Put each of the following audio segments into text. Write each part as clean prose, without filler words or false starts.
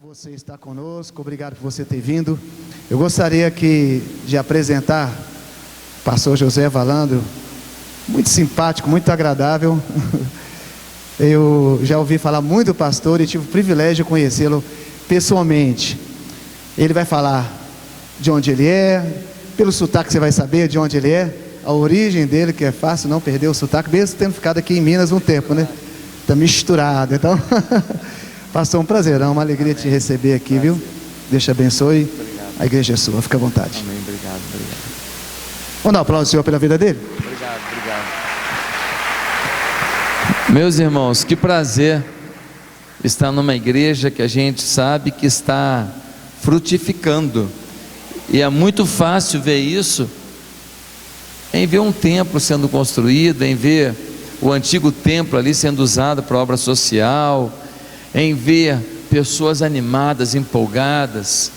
Você está conosco, obrigado por você ter vindo. Eu gostaria aqui de apresentar o pastor José Valandro, muito simpático, muito agradável. Eu já ouvi falar muito do pastor e tive o privilégio de conhecê-lo pessoalmente. Ele vai falar de onde ele é, pelo sotaque você vai saber de onde ele é, a origem dele, que é fácil não perder o sotaque, mesmo tendo ficado aqui em Minas um tempo, né? Está misturado, então... Pastor, um prazerão, uma alegria te receber aqui, viu? Deus te abençoe. Obrigado. A igreja é sua, fica à vontade. Amém, obrigado. Vamos dar um aplauso ao Senhor pela vida dele? Obrigado. Meus irmãos, que prazer estar numa igreja que a gente sabe que está frutificando. E é muito fácil ver isso em ver um templo sendo construído, em ver o antigo templo ali sendo usado para obra social, em ver pessoas animadas, empolgadas,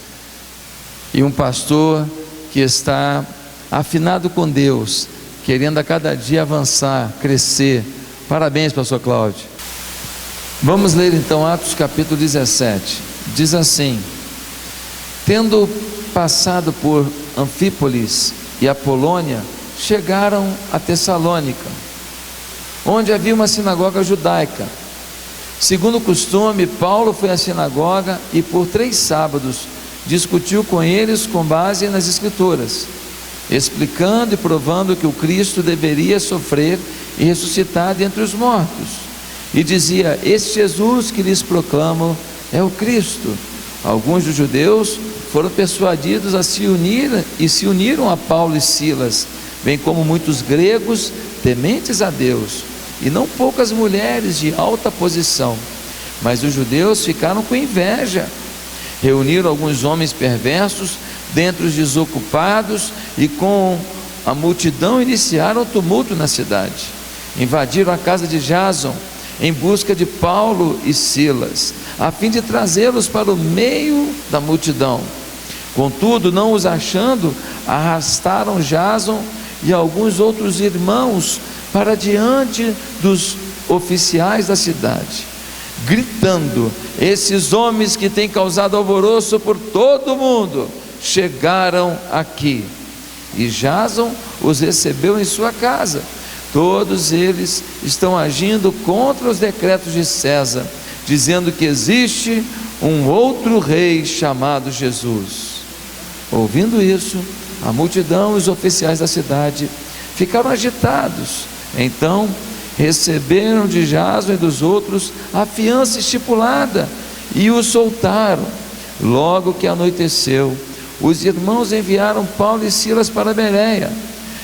e um pastor que está afinado com Deus, querendo a cada dia avançar, crescer. Parabéns, pastor Cláudio. Vamos ler então Atos capítulo 17. Diz assim: tendo passado por Anfípolis e Apolônia, chegaram a Tessalônica, onde havia uma sinagoga judaica. Segundo o costume, Paulo foi à sinagoga e por 3 sábados discutiu com eles com base nas Escrituras, explicando e provando que o Cristo deveria sofrer e ressuscitar dentre os mortos. E dizia: este Jesus que lhes proclamo é o Cristo. Alguns dos judeus foram persuadidos a se unir e se uniram a Paulo e Silas, bem como muitos gregos tementes a Deus, e não poucas mulheres de alta posição. Mas os judeus ficaram com inveja, reuniram alguns homens perversos dentre os desocupados, e com a multidão iniciaram tumulto na cidade. Invadiram a casa de Jason em busca de Paulo e Silas, a fim de trazê-los para o meio da multidão. Contudo, não os achando, arrastaram Jason e alguns outros irmãos para diante dos oficiais da cidade, gritando: esses homens que têm causado alvoroço por todo o mundo chegaram aqui. E Jason os recebeu em sua casa. Todos eles estão agindo contra os decretos de César, dizendo que existe um outro rei chamado Jesus. Ouvindo isso, a multidão e os oficiais da cidade ficaram agitados. Então receberam de Jason e dos outros a fiança estipulada e os soltaram. Logo que anoiteceu, os irmãos enviaram Paulo e Silas para Bereia.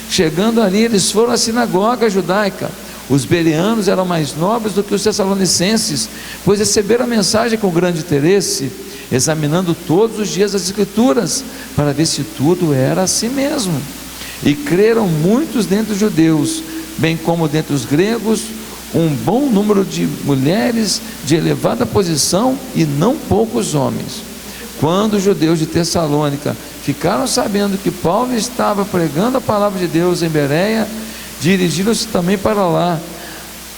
Chegando ali, eles foram à sinagoga judaica. Os bereanos eram mais nobres do que os tessalonicenses, pois receberam a mensagem com grande interesse, examinando todos os dias as Escrituras, para ver se tudo era assim mesmo. E creram muitos dentre os judeus, bem como dentre os gregos, um bom número de mulheres de elevada posição e não poucos homens. Quando os judeus de Tessalônica ficaram sabendo que Paulo estava pregando a palavra de Deus em Bereia, dirigiram-se também para lá,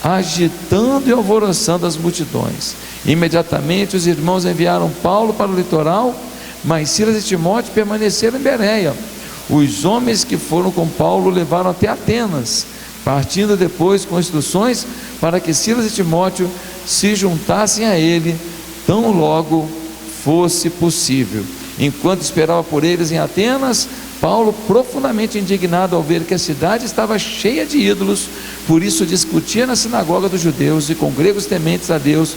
agitando e alvoroçando as multidões. Imediatamente os irmãos enviaram Paulo para o litoral, mas Silas e Timóteo permaneceram em Bereia. Os homens que foram com Paulo levaram até Atenas, partindo depois com instruções para que Silas e Timóteo se juntassem a ele tão logo fosse possível. Enquanto esperava por eles em Atenas, Paulo, profundamente indignado ao ver que a cidade estava cheia de ídolos, por isso discutia na sinagoga dos judeus e com gregos tementes a Deus,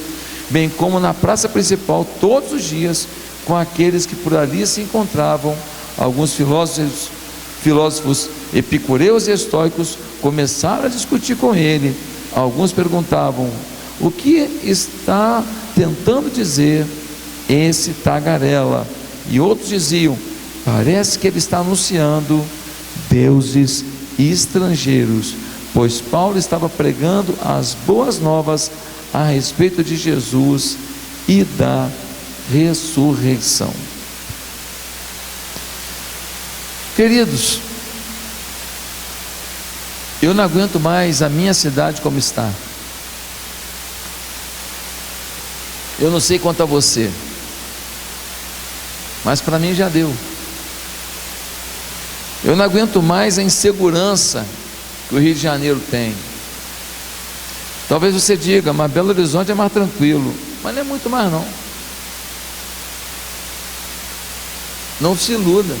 bem como na praça principal todos os dias com aqueles que por ali se encontravam. Alguns filósofos epicureus e estoicos começaram a discutir com ele. Alguns perguntavam: o que está tentando dizer esse tagarela? E outros diziam: parece que ele está anunciando deuses estrangeiros, pois Paulo estava pregando as boas novas a respeito de Jesus e da ressurreição. Queridos, eu não aguento mais a minha cidade como está. Eu não sei quanto a você, mas para mim já deu. Eu não aguento mais a insegurança que o Rio de Janeiro tem. Talvez você diga, mas Belo Horizonte é mais tranquilo, mas não é muito mais não. Não se iluda.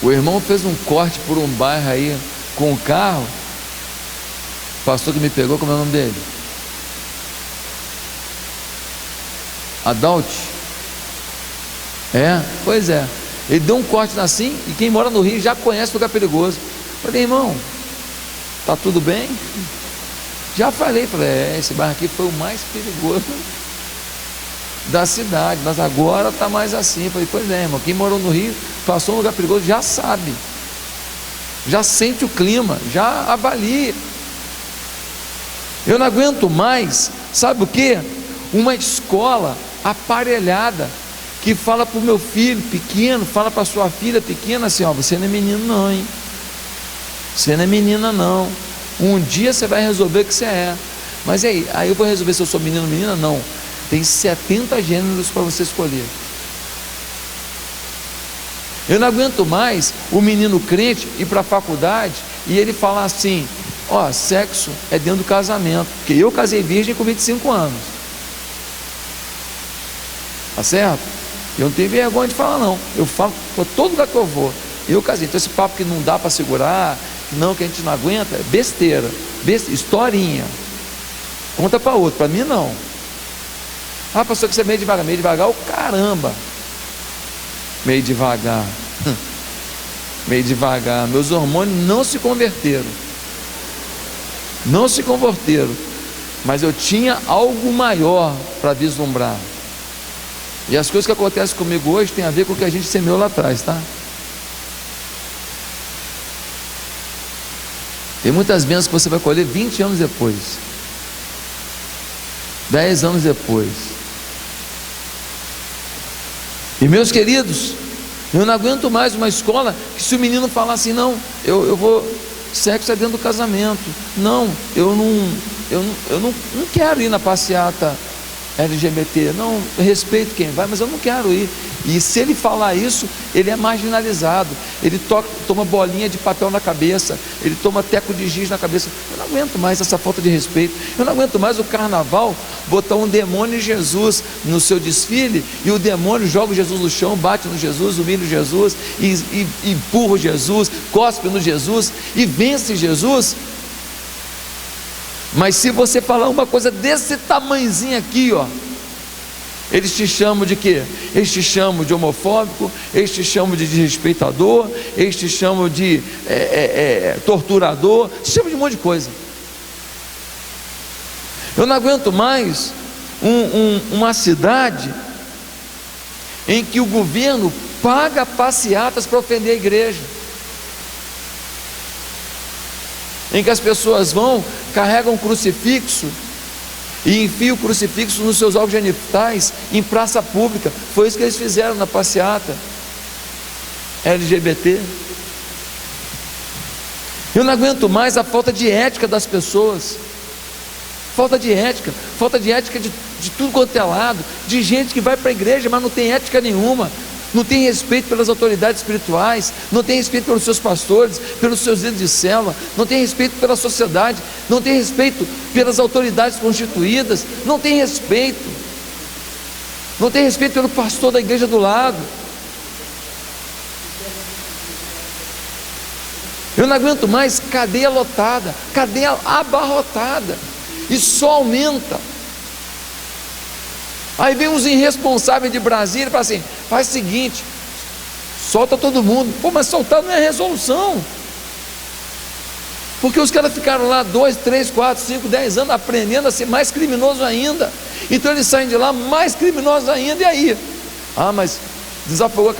O irmão fez um corte por um bairro aí com um carro. O pastor que me pegou, como é o nome dele? Adalt? É? Pois é. Ele deu um corte assim, e quem mora no Rio já conhece o lugar perigoso. Eu falei, irmão, tá tudo bem? Já falei, esse bairro aqui foi o mais perigoso da cidade, mas agora está mais assim. Eu falei, pois é, irmão, quem morou no Rio, passou um lugar perigoso, já sabe, já sente o clima, já avalia. Eu não aguento mais, sabe o que? Uma escola aparelhada, que fala para o meu filho pequeno, fala para a sua filha pequena assim, ó, você não é menino não, hein? Você não é menina não. Um dia você vai resolver o que você é. Mas e aí? Aí eu vou resolver se eu sou menino ou menina? Não. Tem 70 gêneros para você escolher. Eu não aguento mais o menino crente ir para a faculdade e ele falar assim, ó, sexo é dentro do casamento, porque eu casei virgem com 25 anos. Tá certo? Eu não tenho vergonha de falar não. Eu falo para todo lugar que eu vou. Eu casei. Então esse papo que não dá para segurar, não, que a gente não aguenta, é besteira, historinha. Conta para outro, para mim não. Ah, pastor, que você é meio devagar, o caramba. Meio devagar. Meio devagar. Meus hormônios não se converteram. Não se converteram. Mas eu tinha algo maior para vislumbrar. E as coisas que acontecem comigo hoje tem a ver com o que a gente semeou lá atrás, tá? Tem muitas bênçãos que você vai colher 20 anos depois, 10 anos depois. E meus queridos, eu não aguento mais uma escola que se o menino falar assim, não, eu vou, sexo é dentro do casamento, não, eu não quero ir na passeata LGBT, não, eu respeito quem vai, mas eu não quero ir. E se ele falar isso, ele é marginalizado, ele toma bolinha de papel na cabeça, ele toma teco de giz na cabeça. Eu não aguento mais essa falta de respeito. Eu não aguento mais o carnaval botar um demônio em Jesus no seu desfile, e o demônio joga o Jesus no chão, bate no Jesus, humilha o Jesus, e empurra o Jesus, cospe no Jesus e vence Jesus. Mas se você falar uma coisa desse tamanhozinho aqui, ó, eles te chamam de quê? Eles te chamam de homofóbico, eles te chamam de desrespeitador, eles te chamam de torturador, te chamam de um monte de coisa. Eu não aguento mais uma cidade em que o governo paga passeatas para ofender a igreja, em que as pessoas vão, carregam um crucifixo e enfiam o crucifixo nos seus órgãos genitais em praça pública. Foi isso que eles fizeram na passeata LGBT. Eu não aguento mais a falta de ética das pessoas, falta de ética de tudo quanto é lado, de gente que vai para a igreja, mas não tem ética nenhuma, não tem respeito pelas autoridades espirituais, não tem respeito pelos seus pastores, pelos seus líderes de célula, não tem respeito pela sociedade, não tem respeito pelas autoridades constituídas, não tem respeito pelo pastor da igreja do lado. Eu não aguento mais cadeia lotada, cadeia abarrotada, e só aumenta. Aí vem uns irresponsáveis de Brasília e fala assim, faz o seguinte, solta todo mundo. Pô, mas soltar não é resolução, porque os caras ficaram lá 2, 3, 4, 5, 10 anos aprendendo a ser mais criminoso ainda, então eles saem de lá mais criminosos ainda. E aí? Ah, mas desafogou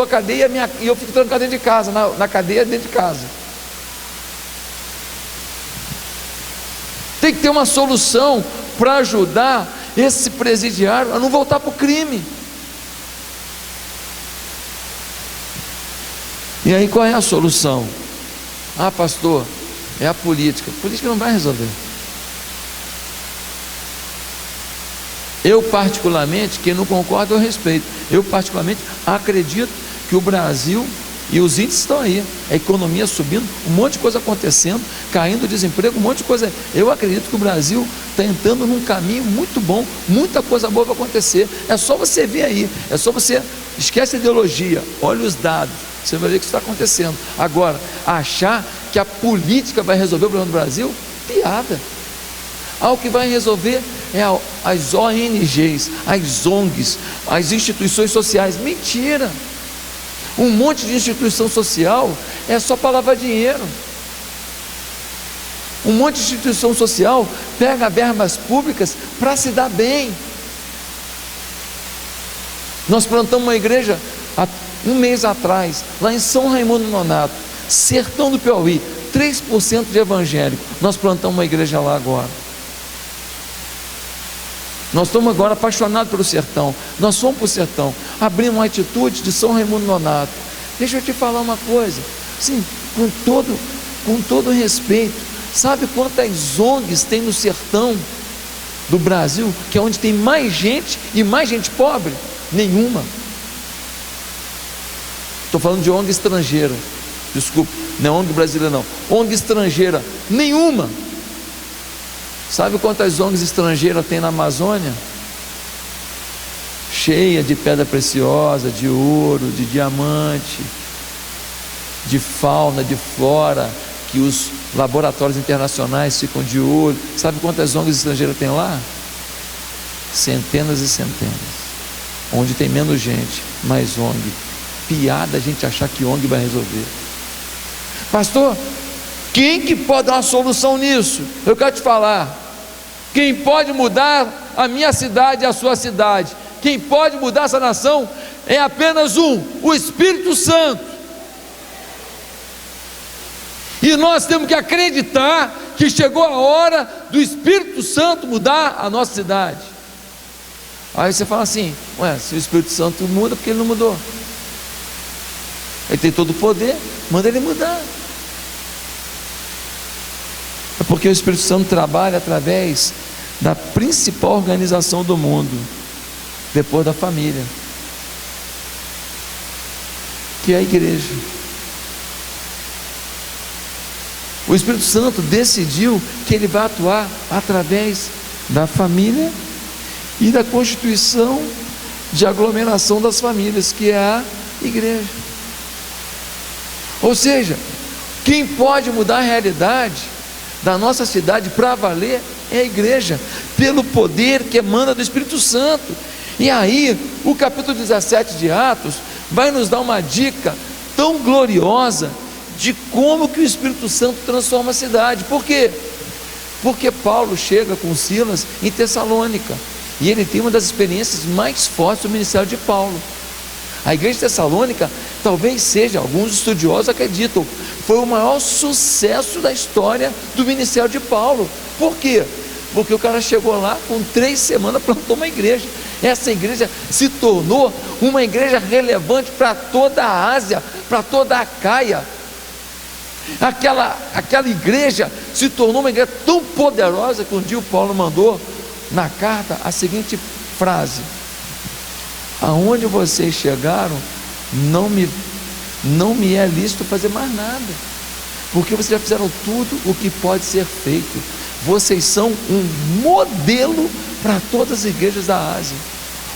a cadeia e eu fico trancado dentro de casa, na cadeia dentro de casa. Tem que ter uma solução para ajudar esse presidiário a não voltar para o crime. E aí qual é a solução? Ah, pastor, é a política. A política não vai resolver. Eu particularmente, quem não concorda eu respeito, eu particularmente acredito que o Brasil, e os índices estão aí, a economia subindo, um monte de coisa acontecendo, caindo o desemprego, um monte de coisa. Eu acredito que o Brasil está entrando num caminho muito bom, muita coisa boa vai acontecer. É só você ver aí, é só você, esquece a ideologia, olha os dados, você vai ver que isso está acontecendo. Agora, achar que a política vai resolver o problema do Brasil, piada. O que vai resolver é as ONGs, as ONGs, as instituições sociais. Mentira! Um monte de instituição social é só para lavar dinheiro. Um monte de instituição social pega verbas públicas para se dar bem. Nós plantamos uma igreja há um mês atrás, lá em São Raimundo Nonato, sertão do Piauí, 3% de evangélico. Nós plantamos uma igreja lá agora. Nós estamos agora apaixonados pelo sertão. Nós fomos para o sertão, abrimos uma atitude de São Raimundo Nonato. Deixa eu te falar uma coisa, sim, com todo respeito, sabe quantas ONGs tem no sertão do Brasil, que é onde tem mais gente e mais gente pobre? Nenhuma. Estou falando de ONG estrangeira, desculpe, não é ONG brasileira não, ONG estrangeira, nenhuma. Sabe quantas ONGs estrangeiras tem na Amazônia? Cheia de pedra preciosa, de ouro, de diamante, de fauna, de flora, que os laboratórios internacionais ficam de olho. Sabe quantas ONGs estrangeiras tem lá? Centenas e centenas. Onde tem menos gente, mais ONG. Piada a gente achar que ONG vai resolver. Pastor, quem que pode dar uma solução nisso? Eu quero te falar, quem pode mudar a minha cidade e a sua cidade, quem pode mudar essa nação é apenas o Espírito Santo. E nós temos que acreditar que chegou a hora do Espírito Santo mudar a nossa cidade. Aí você fala assim, ué, se o Espírito Santo muda, por que ele não mudou? Ele tem todo o poder, manda ele mudar. É porque o Espírito Santo trabalha através da principal organização do mundo, depois da família, que é a igreja. O Espírito Santo decidiu que ele vai atuar através da família e da constituição de aglomeração das famílias, que é a igreja. Ou seja, quem pode mudar a realidade da nossa cidade para valer é a igreja, pelo poder que emana do Espírito Santo. E aí, o capítulo 17 de Atos vai nos dar uma dica tão gloriosa de como que o Espírito Santo transforma a cidade. Por quê? Porque Paulo chega com Silas em Tessalônica, e ele tem uma das experiências mais fortes do ministério de Paulo. A igreja de Tessalônica, talvez seja, alguns estudiosos acreditam, foi o maior sucesso da história do ministério de Paulo. Por quê? Porque o cara chegou lá, com 3 semanas plantou uma igreja. Essa igreja se tornou uma igreja relevante para toda a Ásia, para toda a Caia. Aquela igreja se tornou uma igreja tão poderosa que um dia o Paulo mandou na carta a seguinte frase: aonde vocês chegaram, não me é lícito fazer mais nada, porque vocês já fizeram tudo o que pode ser feito. Vocês são um modelo para todas as igrejas da Ásia.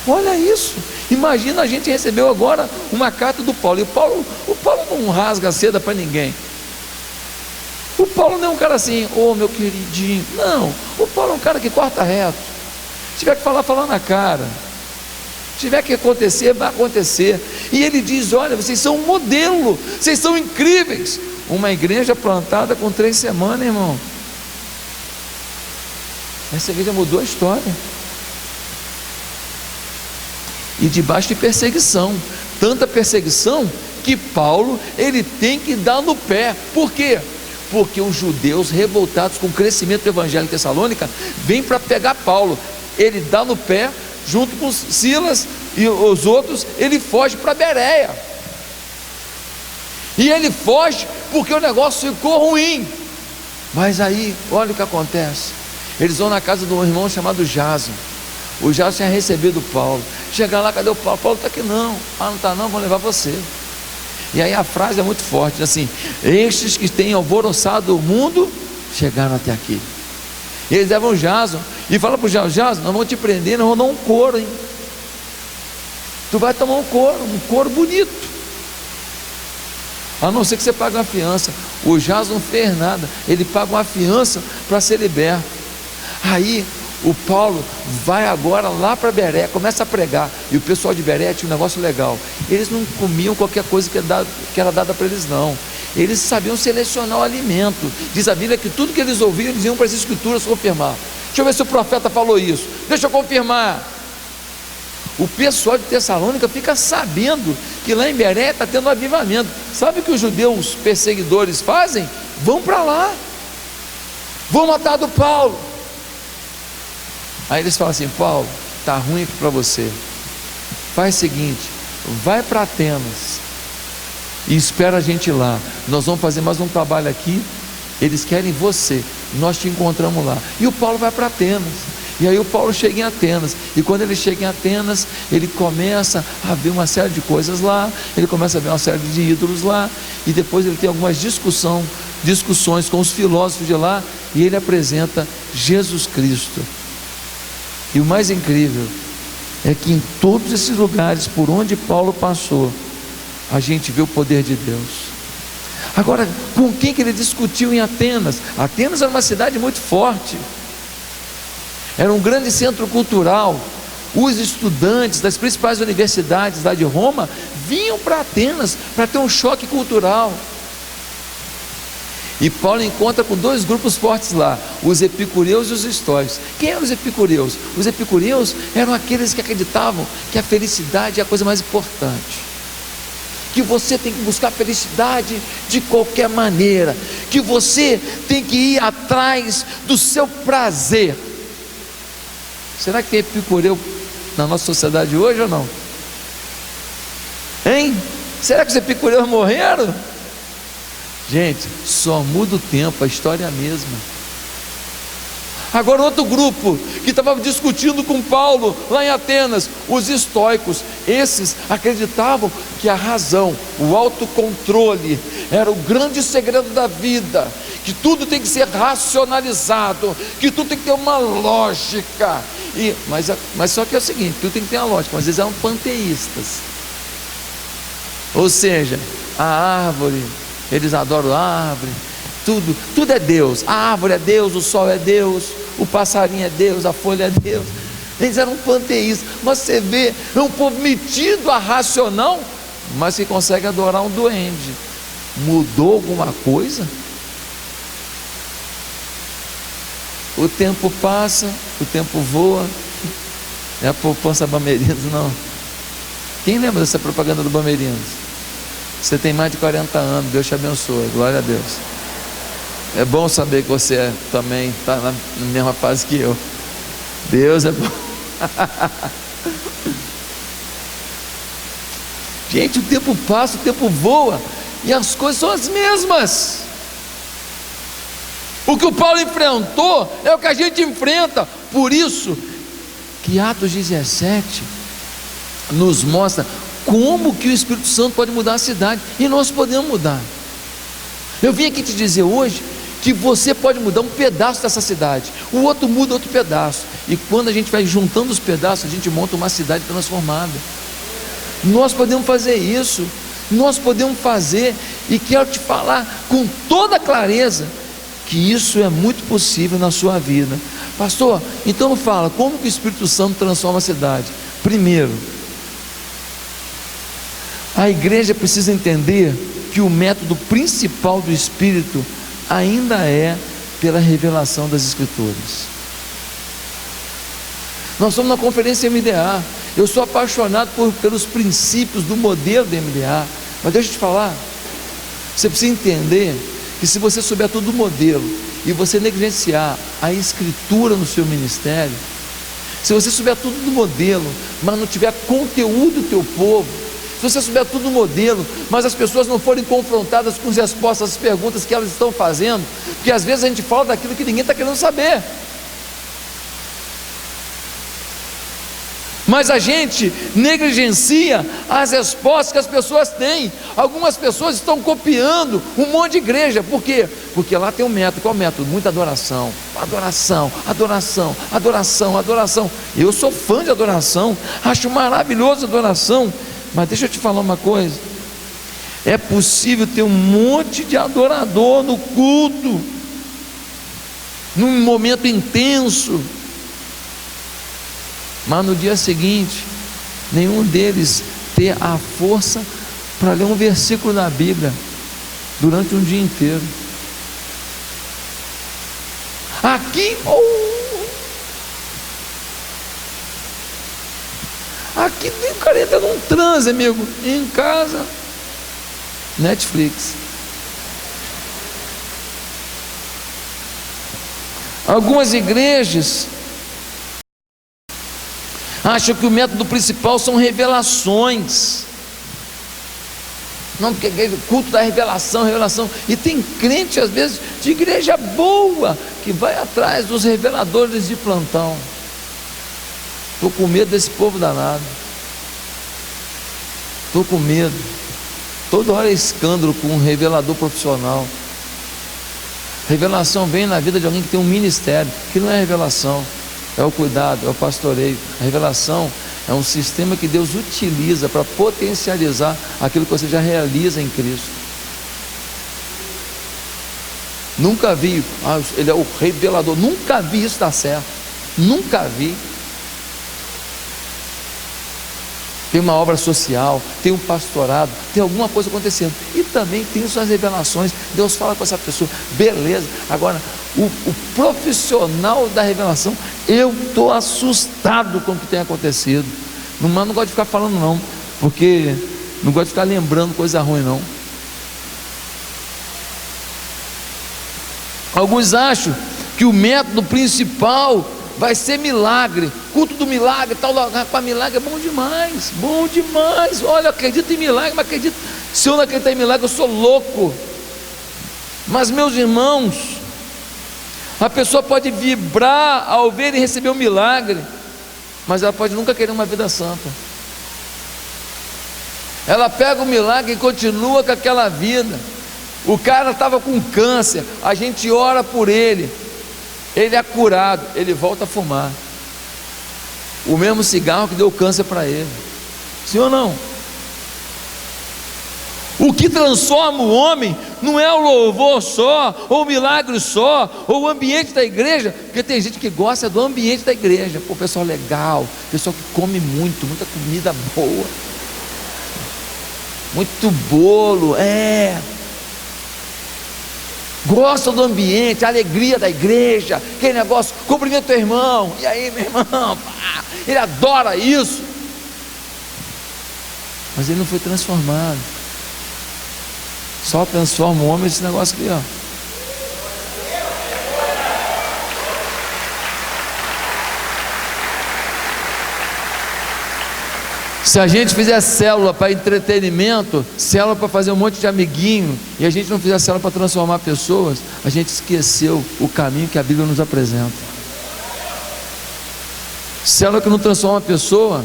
Olha isso, imagina, a gente recebeu agora uma carta do Paulo, e o Paulo não rasga a seda para ninguém. O Paulo não é um cara assim, ô meu queridinho, não. O Paulo é um cara que corta reto. Se tiver que falar, fala na cara. Se tiver que acontecer, vai acontecer. E ele diz, olha, vocês são um modelo, vocês são incríveis. Uma igreja plantada com 3 semanas, irmão. Essa igreja mudou a história. E debaixo de perseguição, tanta perseguição que Paulo, ele tem que dar no pé. Por quê? Porque os judeus revoltados com o crescimento do evangelho em Tessalônica vêm para pegar Paulo. Ele dá no pé, junto com Silas e os outros, ele foge para Bereia. E ele foge porque o negócio ficou ruim. Mas aí, olha o que acontece. Eles vão na casa de um irmão chamado Jason. O Jason tinha recebido o Paulo. Chegar lá, cadê o Paulo? Paulo está aqui não. Ah, não está não, vou levar você. E aí a frase é muito forte, assim: estes que têm alvoroçado o mundo, chegaram até aqui. E eles levam o Jason, e falam para o Jason: nós vamos te prender, nós vamos dar um couro, hein? Tu vai tomar um couro bonito, a não ser que você pague uma fiança. O Jason não fez nada, ele paga uma fiança para ser liberto. Aí o Paulo vai agora lá para Beré, começa a pregar, e o pessoal de Beré tinha um negócio legal: eles não comiam qualquer coisa que era dada para eles, não. Eles sabiam selecionar o alimento. Diz a Bíblia que tudo que eles ouviam, eles iam para as escrituras confirmar. Deixa eu ver se o profeta falou isso, deixa eu confirmar. O pessoal de Tessalônica fica sabendo que lá em Beré está tendo um avivamento. Sabe o que os judeus perseguidores fazem? Vão para lá, vão matar do Paulo. Aí eles falam assim: Paulo, está ruim para você, faz o seguinte, vai para Atenas e espera a gente lá, nós vamos fazer mais um trabalho aqui, eles querem você, nós te encontramos lá. E o Paulo vai para Atenas, e aí o Paulo chega em Atenas, e quando ele chega em Atenas, ele começa a ver uma série de coisas lá, ele começa a ver uma série de ídolos lá, e depois ele tem algumas discussões com os filósofos de lá, e ele apresenta Jesus Cristo. E o mais incrível é que em todos esses lugares por onde Paulo passou, a gente vê o poder de Deus. Agora, com quem que ele discutiu em Atenas? Atenas era uma cidade muito forte, era um grande centro cultural. Os estudantes das principais universidades lá de Roma vinham para Atenas para ter um choque cultural. E Paulo encontra com dois grupos fortes lá: os epicureus e os estoicos. Quem eram os epicureus? Os epicureus eram aqueles que acreditavam que a felicidade é a coisa mais importante, que você tem que buscar felicidade de qualquer maneira, que você tem que ir atrás do seu prazer. Será que tem epicureu na nossa sociedade hoje ou não? Hein? Será que os epicureus morreram? Gente, só muda o tempo, a história é a mesma. Agora outro grupo que estava discutindo com Paulo lá em Atenas, os estoicos. Esses acreditavam que a razão, o autocontrole era o grande segredo da vida, que tudo tem que ser racionalizado, que tudo tem que ter uma lógica. Mas só que é o seguinte, tudo tem que ter uma lógica, mas eles eram panteístas. Ou seja, a árvore, eles adoram a árvore, tudo é Deus. A árvore é Deus, o sol é Deus, o passarinho é Deus, a folha é Deus. Eles eram panteístas. Mas você vê, é um povo metido a racional, mas que consegue adorar um duende. Mudou alguma coisa? O tempo passa, o tempo voa. É a poupança Bamerinos, não. Quem lembra dessa propaganda do Bamerinos? Você tem mais de 40 anos, Deus te abençoe, glória a Deus. É bom saber que você também está na mesma fase que eu. Deus é bom. Gente, o tempo passa, o tempo voa, e as coisas são as mesmas. O que o Paulo enfrentou é o que a gente enfrenta. Por isso que Atos 17 nos mostra como que o Espírito Santo pode mudar a cidade, e nós podemos mudar. Eu vim aqui te dizer hoje que você pode mudar um pedaço dessa cidade, o outro muda outro pedaço, e quando a gente vai juntando os pedaços, a gente monta uma cidade transformada. Nós podemos fazer isso, nós podemos fazer, e quero te falar com toda clareza que isso é muito possível na sua vida. Pastor, então fala, como que o Espírito Santo transforma a cidade? Primeiro, a igreja precisa entender que o método principal do Espírito ainda é pela revelação das Escrituras. Nós somos na conferência MDA, eu sou apaixonado pelos princípios do modelo da MDA, mas deixa eu te falar, você precisa entender que se você souber tudo do modelo e você negligenciar a Escritura no seu ministério, se você souber tudo do modelo, mas não tiver conteúdo do teu povo, se você souber tudo do modelo, mas as pessoas não forem confrontadas com as respostas às perguntas que elas estão fazendo, porque às vezes a gente fala daquilo que ninguém está querendo saber. mas a gente negligencia as respostas que as pessoas têm. Algumas pessoas estão copiando um monte de igreja. Por quê? Porque lá tem um método. Qual é o método? Muita adoração, adoração, adoração, adoração, adoração. Eu sou fã de adoração, acho maravilhoso a adoração, mas deixa eu te falar uma coisa: é possível ter um monte de adorador no culto, num momento intenso, mas no dia seguinte nenhum deles ter a força para ler um versículo da Bíblia durante um dia inteiro. Aqui aqui o cara entra num transe, amigo, em casa, Netflix. Algumas igrejas acham que o método principal são revelações. Não, porque o culto da revelação, revelação. E tem crente, às vezes, de igreja boa, que vai atrás dos reveladores de plantão. Estou com medo desse povo danado. Estou com medo. Toda hora é escândalo com um revelador profissional. Revelação vem na vida de alguém que tem um ministério, que não é revelação, é o cuidado, é o pastoreio. A revelação é um sistema que Deus utiliza para potencializar aquilo que você já realiza em Cristo. Nunca vi, ele é o revelador, nunca vi isso dar certo, nunca vi. Tem uma obra social, tem um pastorado, tem alguma coisa acontecendo, e também tem suas revelações. Deus fala com essa pessoa, beleza. Agora, o profissional da revelação, eu estou assustado com o que tem acontecido. Mas não gosto de ficar falando não, porque não gosto de ficar lembrando coisa ruim não. Alguns acham que o método principal vai ser milagre, culto do milagre, tal, para milagre é bom demais, bom demais. Olha, eu acredito em milagre, mas acredito, se eu não acreditar em milagre, eu sou louco. Mas meus irmãos, a pessoa pode vibrar ao ver e receber um milagre, mas ela pode nunca querer uma vida santa. Ela pega o milagre e continua com aquela vida. O cara estava com câncer, a gente ora por ele, ele é curado, ele volta a fumar o mesmo cigarro que deu câncer para ele. Sim ou não? O que transforma o homem não é o louvor só, ou o milagre só, ou o ambiente da igreja, porque tem gente que gosta do ambiente da igreja. Pô, pessoal legal, pessoal que come muito, muita comida boa, muito bolo, gosta do ambiente, a alegria da igreja, aquele negócio, cumprimenta teu irmão, e aí meu irmão, pá, ele adora isso, mas ele não foi transformado. Só transforma o homem esse negócio aqui, ó. Se a gente fizer célula para entretenimento, célula para fazer um monte de amiguinho, e a gente não fizer célula para transformar pessoas, a gente esqueceu o caminho que a Bíblia nos apresenta. Célula que não transforma a pessoa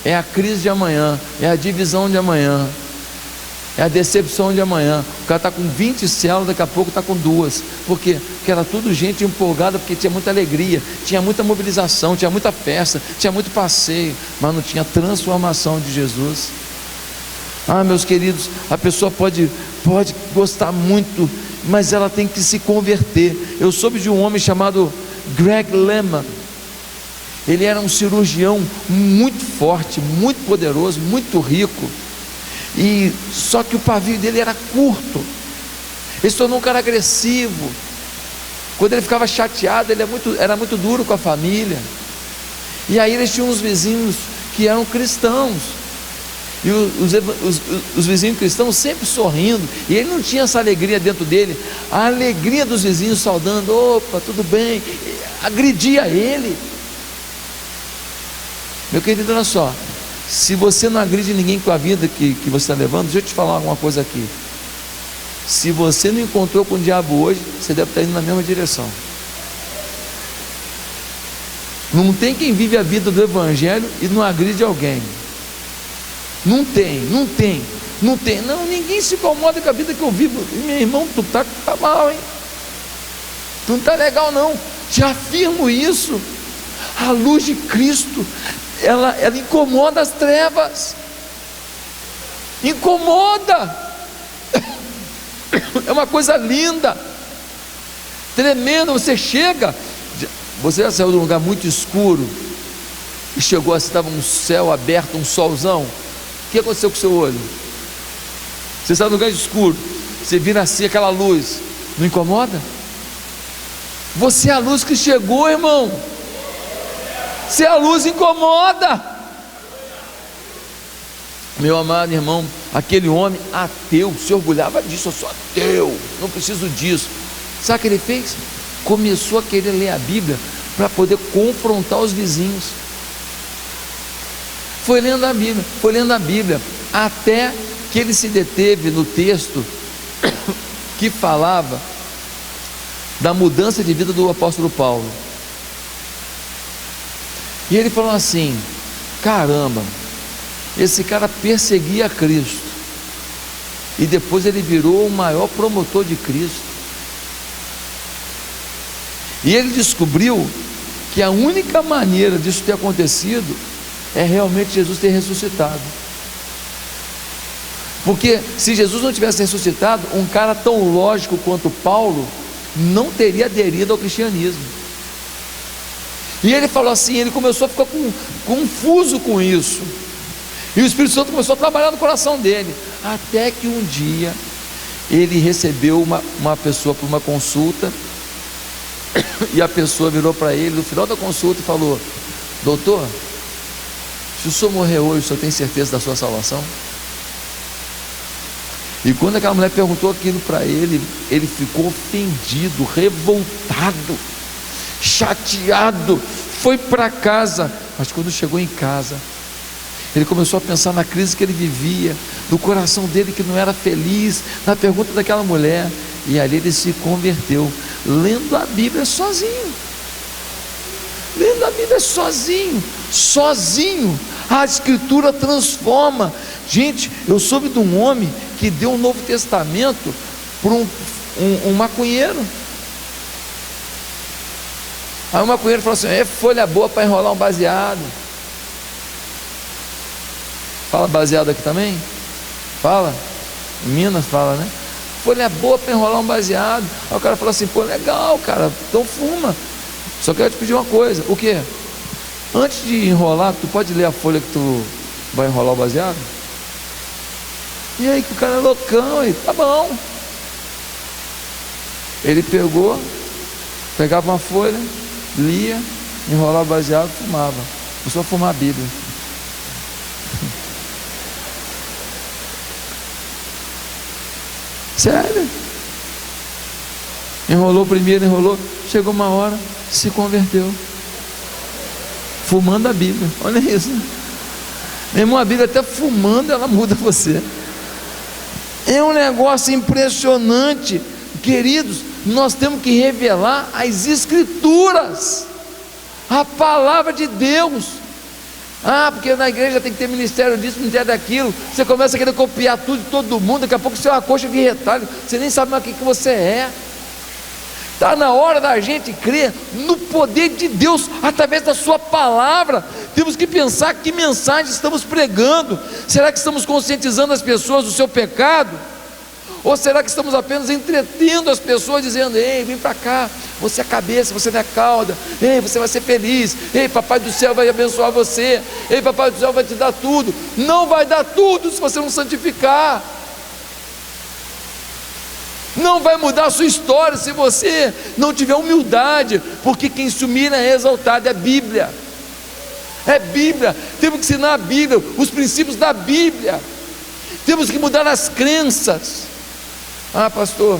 é a crise de amanhã, é a divisão de amanhã, é a decepção de amanhã. O cara está com 20 células, daqui a pouco está com 2. Por quê? Porque era tudo gente empolgada, porque tinha muita alegria, tinha muita mobilização, tinha muita festa, tinha muito passeio, mas não tinha transformação de Jesus. Meus queridos, a pessoa pode gostar muito, mas ela tem que se converter. Eu soube de um homem chamado Greg Lehman. Ele era um cirurgião muito forte, muito poderoso, muito rico. E só que o pavio dele era curto. Ele se tornou um cara agressivo. Quando ele ficava chateado, ele era muito duro com a família. E aí eles tinham uns vizinhos que eram cristãos, e os vizinhos cristãos sempre sorrindo, e ele não tinha essa alegria dentro dele, a alegria dos vizinhos saudando, opa, tudo bem, agredia ele. Meu querido, olha só, se você não agride ninguém com a vida que você está levando, deixa eu te falar alguma coisa aqui. Se você não encontrou com o diabo hoje, você deve estar indo na mesma direção. Não tem quem vive a vida do Evangelho e não agride alguém. Não tem. Não, ninguém se incomoda com a vida que eu vivo. Meu irmão, tu tá mal, hein? Tu não tá legal não. Te afirmo isso. A luz de Cristo, ela incomoda as trevas. Incomoda. É uma coisa linda, tremenda. Você chega, você já saiu de um lugar muito escuro e chegou assim, estava um céu aberto, um solzão. O que aconteceu com o seu olho? Você sai de um lugar escuro, você vira assim aquela luz, não incomoda? Você é a luz que chegou, irmão. Se a luz incomoda. Meu amado irmão, aquele homem ateu se orgulhava disso. Eu sou ateu, não preciso disso. Sabe o que ele fez? Começou a querer ler a Bíblia para poder confrontar os vizinhos. Foi lendo a Bíblia, até que ele se deteve no texto que falava da mudança de vida do apóstolo Paulo. E ele falou assim: caramba, esse cara perseguia Cristo e depois ele virou o maior promotor de Cristo. E ele descobriu que a única maneira disso ter acontecido é realmente Jesus ter ressuscitado. Porque se Jesus não tivesse ressuscitado, um cara tão lógico quanto Paulo não teria aderido ao cristianismo. E ele falou assim, ele começou a ficar confuso com isso. E o Espírito Santo começou a trabalhar no coração dele. Até que um dia ele recebeu uma pessoa para uma consulta. E a pessoa virou para ele no final da consulta e falou: doutor, se o senhor morrer hoje, o senhor tem certeza da sua salvação? E quando aquela mulher perguntou aquilo para ele, ele ficou ofendido, revoltado, chateado, foi para casa. Mas quando chegou em casa, ele começou a pensar na crise que ele vivia, no coração dele que não era feliz, na pergunta daquela mulher. E ali ele se converteu, lendo a Bíblia sozinho. Lendo a Bíblia sozinho. A Escritura transforma. Gente, eu soube de um homem que deu um Novo Testamento para um maconheiro. Aí o maconheiro falou assim: é folha boa para enrolar um baseado. Fala baseado aqui também? Fala? Em Minas fala, né? Folha boa para enrolar um baseado. Aí o cara falou assim: pô, legal, cara, então fuma. Só quero te pedir uma coisa. O quê? Antes de enrolar, tu pode ler a folha que tu vai enrolar o baseado? E aí que o cara é loucão, aí, tá bom. Ele pegava uma folha, lia, enrolava o baseado, fumava. Começou a fumar a Bíblia. Sério? Enrolou primeiro, chegou uma hora, se converteu, fumando a Bíblia. Olha isso. Meu irmão, a Bíblia até fumando ela muda você. É um negócio impressionante. Queridos, nós temos que revelar as Escrituras, a palavra de Deus. Ah, porque na igreja tem que ter ministério disso, ministério daquilo. Você começa a querer copiar tudo de todo mundo. Daqui a pouco você é uma coxa de retalho, você nem sabe mais o que você é. Está na hora da gente crer no poder de Deus através da sua palavra. Temos que pensar que mensagem estamos pregando. Será que estamos conscientizando as pessoas do seu pecado? Ou será que estamos apenas entretendo as pessoas, dizendo: ei, vem para cá, você é a cabeça, você não é a cauda, ei, você vai ser feliz, ei, papai do céu vai abençoar você, ei, papai do céu vai te dar tudo. Não vai dar tudo se você não santificar. Não vai mudar a sua história se você não tiver humildade, porque quem se humilha é exaltado. É Bíblia. É Bíblia. Temos que ensinar a Bíblia, os princípios da Bíblia. Temos que mudar as crenças. Ah, pastor,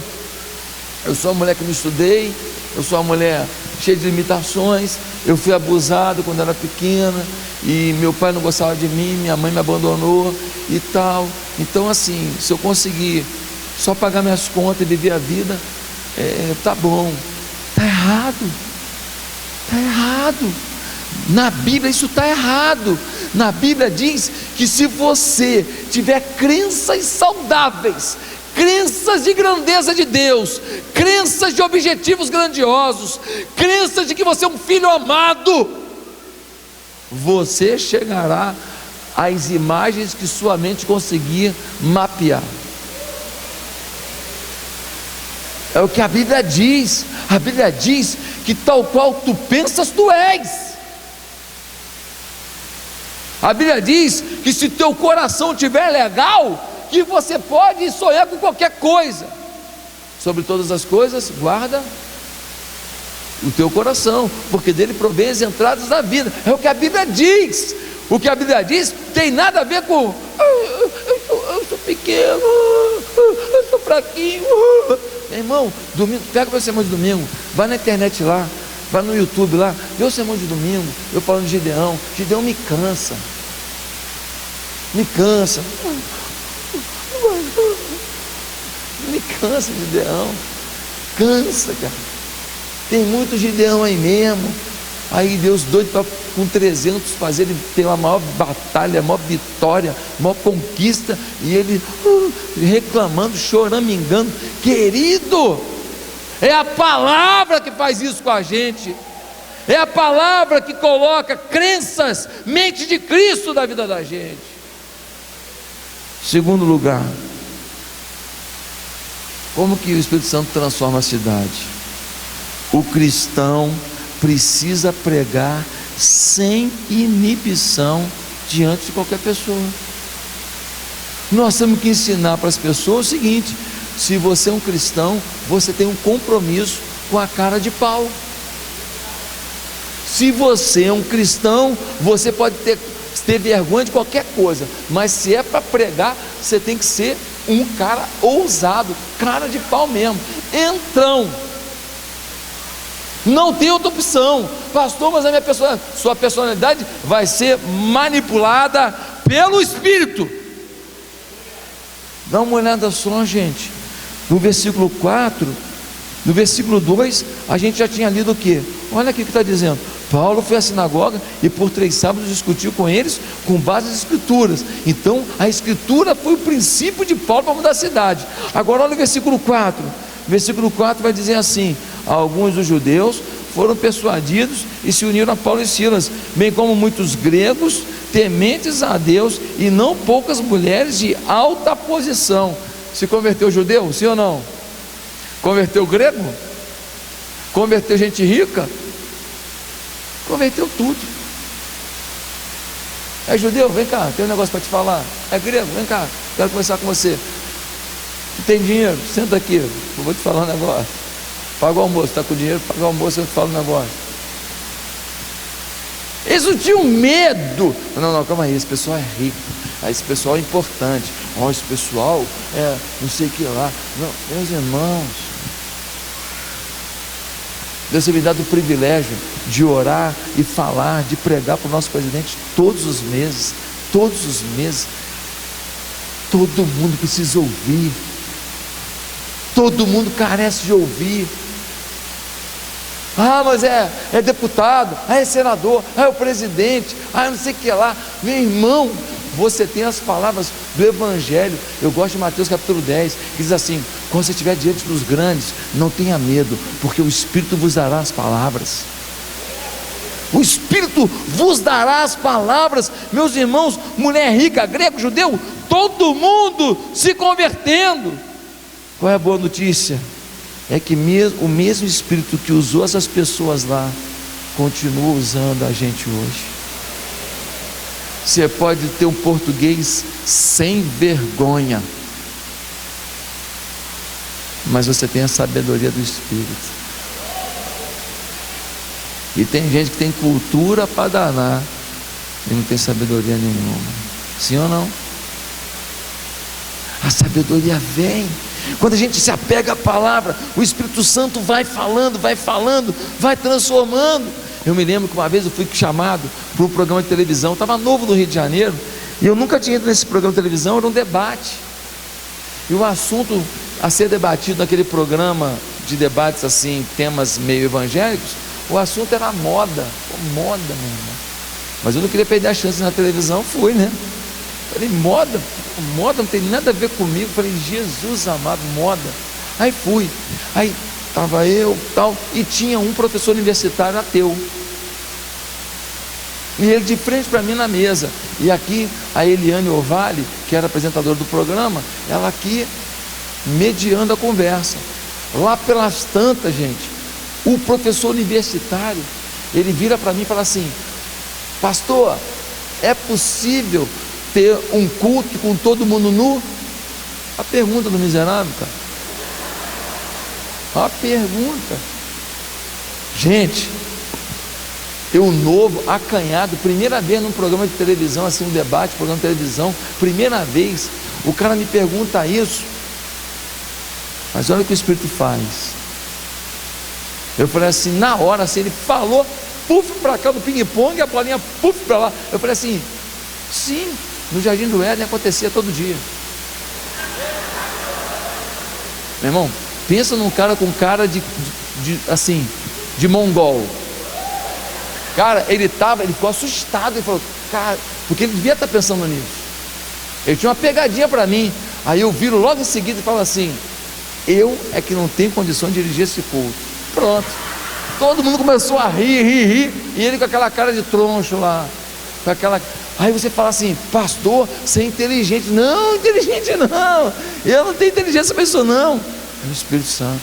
eu sou uma mulher que não estudei, eu sou uma mulher cheia de limitações, eu fui abusado quando era pequena, e meu pai não gostava de mim, minha mãe me abandonou e tal. Então assim, se eu conseguir só pagar minhas contas e viver a vida, tá bom. Está errado. Na Bíblia isso está errado. Na Bíblia diz que se você tiver crenças saudáveis, crenças de grandeza de Deus, crenças de objetivos grandiosos, crenças de que você é um filho amado, você chegará às imagens que sua mente conseguir mapear. É o que a Bíblia diz. A Bíblia diz que tal qual tu pensas, tu és. A Bíblia diz que se teu coração estiver legal, que você pode sonhar com qualquer coisa. Sobre todas as coisas, guarda o teu coração, porque dele provém as entradas da vida. É o que a Bíblia diz. O que a Bíblia diz tem nada a ver com eu sou pequeno, eu sou fraquinho. Meu irmão, domingo, pega o sermão de domingo, vai na internet lá, vai no YouTube lá, vê o sermão de domingo, eu falando de Gideão. Gideão me cansa. Me cansa, Gideão, cansa, cara. Tem muito Gideão aí mesmo. Aí Deus doido para com 300 fazer ele ter uma maior batalha, a maior vitória, a maior conquista, e ele reclamando, choramingando. Querido, é a palavra que faz isso com a gente. É a palavra que coloca crenças, mente de Cristo na vida da gente. Segundo lugar, como que o Espírito Santo transforma a cidade? O cristão precisa pregar sem inibição diante de qualquer pessoa. Nós temos que ensinar para as pessoas o seguinte: se você é um cristão, você tem um compromisso com a cara de pau. Se você é um cristão, você pode ter vergonha de qualquer coisa, mas se é para pregar, você tem que ser um cara ousado, cara de pau mesmo, entrão. Não tem outra opção. Pastor, mas a minha sua personalidade vai ser manipulada pelo Espírito. Dá uma olhada só, gente, no versículo 4, no versículo 2, a gente já tinha lido o que? Olha aqui o que está dizendo: Paulo foi à sinagoga e por 3 sábados discutiu com eles com base nas escrituras. Então a escritura foi o princípio de Paulo para mudar a cidade. Agora olha o versículo 4. O versículo 4 vai dizer assim: alguns dos judeus foram persuadidos e se uniram a Paulo e Silas, bem como muitos gregos tementes a Deus, e não poucas mulheres de alta posição. Se converteu judeu, sim ou não? Converteu grego? Converteu gente rica? Converteu tudo. É judeu? Vem cá, tem um negócio para te falar. É grego? Vem cá, quero conversar com você. Tem dinheiro? Senta aqui, eu vou te falar um negócio. Paga o almoço, está com dinheiro? Paga o almoço, eu te falo um negócio. Eles não tinham medo. Não, calma aí, esse pessoal é rico, esse pessoal é importante, esse pessoal é não sei o que lá. Não, meus irmãos, Deus tem me dado o privilégio de orar e falar, de pregar para o nosso presidente todos os meses. Todos os meses. Todo mundo precisa ouvir. Todo mundo carece de ouvir. Mas é deputado, é senador, é o presidente, não sei o que lá. Meu irmão, você tem as palavras do Evangelho. Eu gosto de Mateus capítulo 10, que diz assim: quando você estiver diante dos grandes, não tenha medo, porque o Espírito vos dará as palavras. O Espírito vos dará as palavras. Meus irmãos, mulher rica, grego, judeu, todo mundo se convertendo. Qual é a boa notícia? É que o mesmo Espírito que usou essas pessoas lá continua usando a gente hoje. Você pode ter um português sem vergonha, mas você tem a sabedoria do Espírito. E tem gente que tem cultura para danar e não tem sabedoria nenhuma. Sim ou não? A sabedoria vem quando a gente se apega à palavra. O Espírito Santo vai falando, vai transformando. Eu me lembro que uma vez eu fui chamado para um programa de televisão. Eu estava novo no Rio de Janeiro e eu nunca tinha ido nesse programa de televisão. Era um debate, e o assunto a ser debatido naquele programa de debates assim, temas meio evangélicos, O assunto era moda. Pô, moda, meu irmão. Mas eu não queria perder a chance na televisão, fui, né? Falei, moda não tem nada a ver comigo. Falei, Jesus amado, moda. Aí fui. Aí estava eu, tal, e tinha um professor universitário ateu. E ele de frente para mim na mesa. E aqui a Eliane Ovale, que era apresentadora do programa, ela aqui mediando a conversa. Lá pelas tantas, gente, o professor universitário, ele vira para mim e fala assim: pastor, é possível ter um culto com todo mundo nu? A pergunta do miserável, cara. A pergunta. Gente, eu novo, acanhado, primeira vez num programa de televisão, assim, um debate, programa de televisão, primeira vez, o cara me pergunta isso. Mas olha o que o Espírito faz. Eu falei assim, na hora, assim, ele falou, puf para cá do ping-pong, a bolinha puf para lá. Eu falei assim, sim, no Jardim do Éden acontecia todo dia. Meu irmão, pensa num cara com cara de mongol. Cara, ele ficou assustado, ele falou, cara, porque ele devia estar pensando nisso. Ele tinha uma pegadinha para mim. Aí eu viro logo em seguida e falo assim: eu é que não tenho condição de dirigir esse culto. Pronto. Todo mundo começou a rir, e ele com aquela cara de troncho lá, com aquela. Aí você fala assim: pastor, você é inteligente. Não, inteligente não, eu não tenho inteligência para isso não. É o Espírito Santo.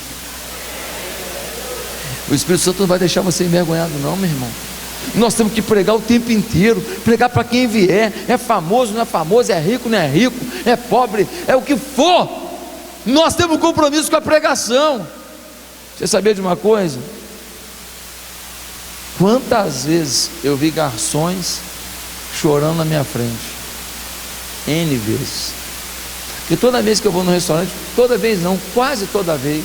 O Espírito Santo não vai deixar você envergonhado não, meu irmão. Nós temos que pregar o tempo inteiro, pregar para quem vier, é famoso, não é famoso, é rico, não é rico, é pobre, é o que for, nós temos um compromisso com a pregação. Você sabia de uma coisa? Quantas vezes eu vi garçons chorando na minha frente? N vezes. Porque toda vez que eu vou no restaurante, toda vez não, quase toda vez,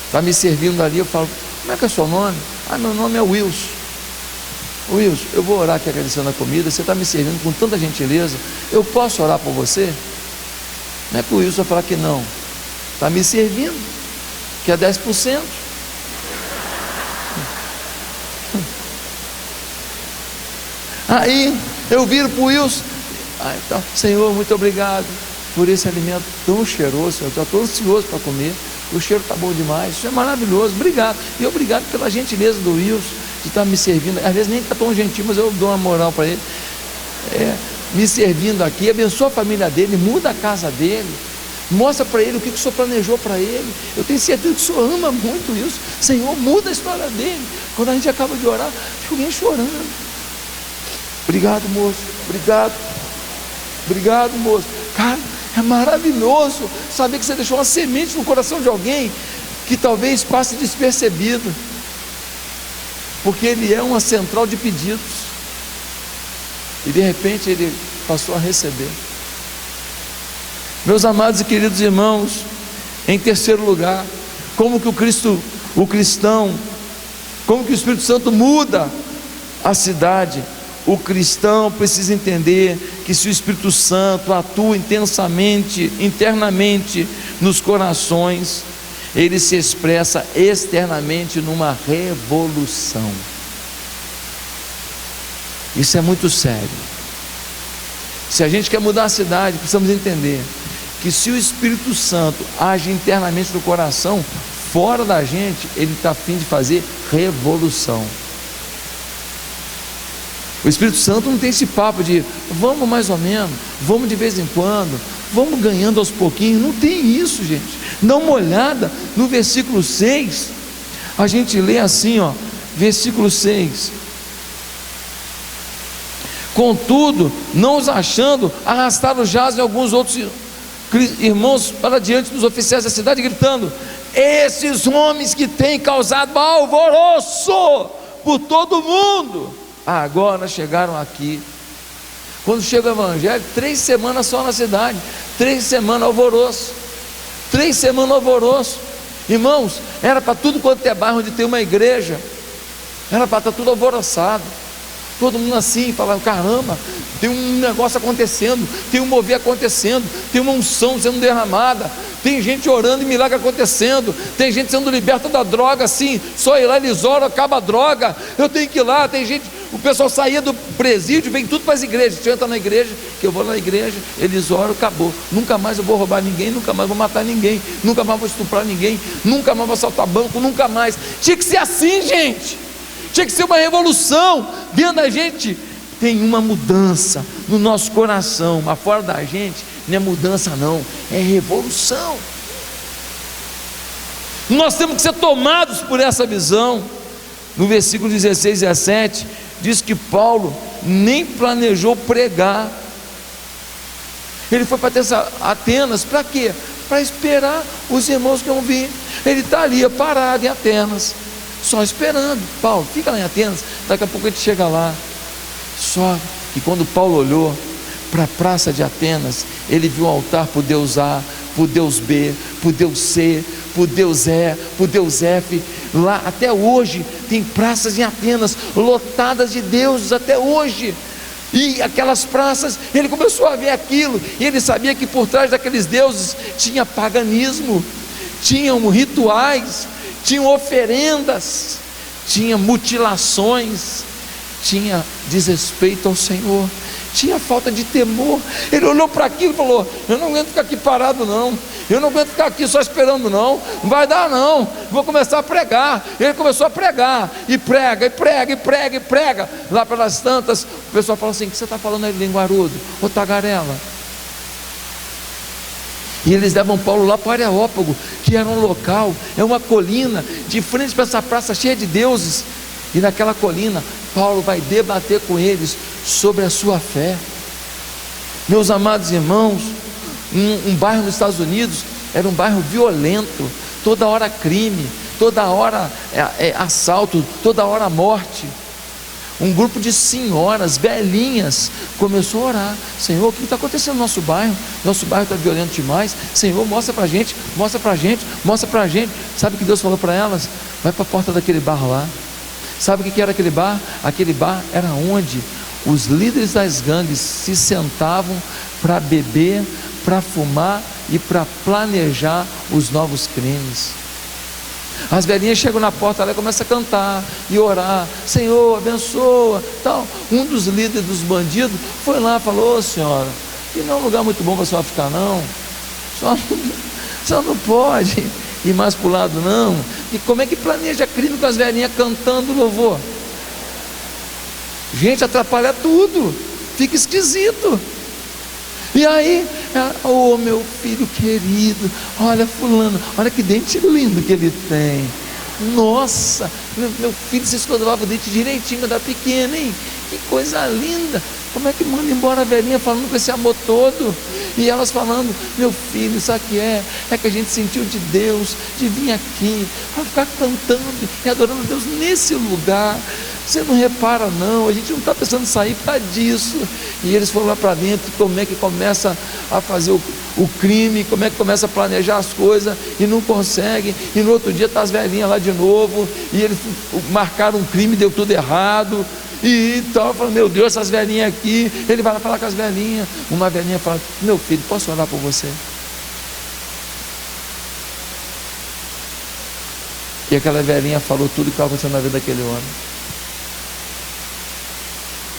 está me servindo ali, eu falo: como é que é o seu nome? Ah, meu nome é Wilson. Wilson, eu vou orar aqui agradecendo a comida, você está me servindo com tanta gentileza, eu posso orar por você? Não é para o Wilson falar que não, está me servindo, que é 10%. Aí eu viro para o Wilson: então, Senhor, muito obrigado por esse alimento tão cheiroso, eu estou ansioso para comer. O cheiro está bom demais, isso é maravilhoso, obrigado. E obrigado pela gentileza do Wilson de estar me servindo. Às vezes nem está tão gentil, mas eu dou uma moral para ele. Me servindo aqui, abençoa a família dele, muda a casa dele, mostra para ele o que o Senhor planejou para ele. Eu tenho certeza que o Senhor ama muito isso. Senhor, muda a história dele. Quando a gente acaba de orar, fica alguém chorando. Obrigado, moço, obrigado, moço. Cara, é maravilhoso saber que você deixou uma semente no coração de alguém que talvez passe despercebido, porque ele é uma central de pedidos, e de repente ele passou a receber. Meus amados e queridos irmãos, em terceiro lugar, como que o cristão, como que o Espírito Santo muda a cidade? O cristão precisa entender que se o Espírito Santo atua intensamente, internamente nos corações, ele se expressa externamente numa revolução. Isso é muito sério. Se a gente quer mudar a cidade, precisamos entender que se o Espírito Santo age internamente no coração, fora da gente, ele está a fim de fazer revolução. O Espírito Santo não tem esse papo de vamos mais ou menos, vamos de vez em quando, vamos ganhando aos pouquinhos. Não tem isso, gente. Dá uma olhada no versículo 6. A gente lê assim, ó, versículo 6. Contudo, não os achando, arrastaram jazem alguns outros irmãos para diante dos oficiais da cidade, gritando: esses homens que têm causado alvoroço por todo o mundo, agora chegaram aqui. Quando chega o evangelho, 3 semanas só na cidade, 3 semanas alvoroço, 3 semanas alvoroço. Irmãos, era para tudo quanto é bairro onde tem uma igreja, era para estar tudo alvoroçado. todo mundo assim, falando: caramba, tem um negócio acontecendo, tem um mover acontecendo, tem uma unção sendo derramada, tem gente orando e milagre acontecendo, tem gente sendo liberta da droga, assim, só ir lá, eles oram, acaba a droga, eu tenho que ir lá. Tem gente, o pessoal saía do presídio, vem tudo para as igrejas. Você entra na igreja, que eu vou na igreja, eles oram, acabou, nunca mais eu vou roubar ninguém, nunca mais vou matar ninguém, nunca mais vou estuprar ninguém, nunca mais vou assaltar banco, nunca mais. Tinha que ser assim, gente, tinha que ser uma revolução dentro da gente. Tem uma mudança no nosso coração, mas fora da gente não é mudança não, é revolução. Nós temos que ser tomados por essa visão. No versículo 16 e 17 diz que Paulo nem planejou pregar. Ele foi para Atenas, para quê? Para esperar os irmãos que iam vir. Ele está ali parado em Atenas, só esperando. Paulo, fica lá em Atenas, daqui a pouco a gente chega lá. Só que quando Paulo olhou para a praça de Atenas, ele viu um altar por Deus A, por Deus B, por Deus C, por Deus E, por Deus F. Lá até hoje tem praças em Atenas lotadas de deuses até hoje. E aquelas praças, ele começou a ver aquilo, e ele sabia que por trás daqueles deuses tinha paganismo, tinham rituais, tinham oferendas, tinha mutilações, tinha desrespeito ao Senhor, tinha falta de temor. Ele olhou para aquilo e falou: eu não aguento ficar aqui parado não, eu não aguento ficar aqui só esperando não vai dar não, vou começar a pregar. Ele começou a pregar, e prega, e prega, e prega, e prega. Lá pelas tantas, o pessoal fala assim: o que você está falando aí, linguarudo, ô tagarela? E eles levam Paulo lá para o Areópago, que era um local, é uma colina, de frente para essa praça cheia de deuses. E naquela colina, Paulo vai debater com eles sobre a sua fé. Meus amados irmãos, um bairro nos Estados Unidos era um bairro violento, toda hora crime, toda hora assalto, toda hora morte. Um grupo de senhoras velhinhas começou a orar: Senhor, o que está acontecendo no nosso bairro? Nosso bairro está violento demais. Senhor, mostra para a gente, mostra para a gente, mostra para a gente. Sabe o que Deus falou para elas? Vai para a porta daquele bar lá. Sabe o que era aquele bar? Aquele bar era onde os líderes das gangues se sentavam para beber, para fumar e para planejar os novos crimes. As velhinhas chegam na porta lá e começam a cantar e orar: Senhor, abençoa, tal. Um dos líderes dos bandidos foi lá e falou: ô senhora, que não é um lugar muito bom para a senhora ficar não, só não pode ir mais para o lado não. E como é que planeja crime com as velhinhas cantando louvor? Gente, atrapalha tudo, fica esquisito. E aí, oh meu filho querido, olha fulano, olha que dente lindo que ele tem. Nossa, meu filho se escovava o dente direitinho quando era pequeno, hein? Que coisa linda. Como é que manda embora a velhinha falando com esse amor todo? E elas falando: meu filho, isso aqui é que a gente sentiu de Deus, de vir aqui para ficar cantando e adorando a Deus nesse lugar. Você não repara não, a gente não está pensando em sair por causa disso. E eles foram lá para dentro. Como é que começa a fazer o crime, como é que começa a planejar as coisas e não consegue. E no outro dia está as velhinhas lá de novo, e eles marcaram um crime, deu tudo errado. E então, falando: meu Deus, essas velhinhas aqui. Ele vai lá falar com as velhinhas. Uma velhinha fala: meu filho, posso orar por você? E aquela velhinha falou tudo que estava acontecendo na vida daquele homem.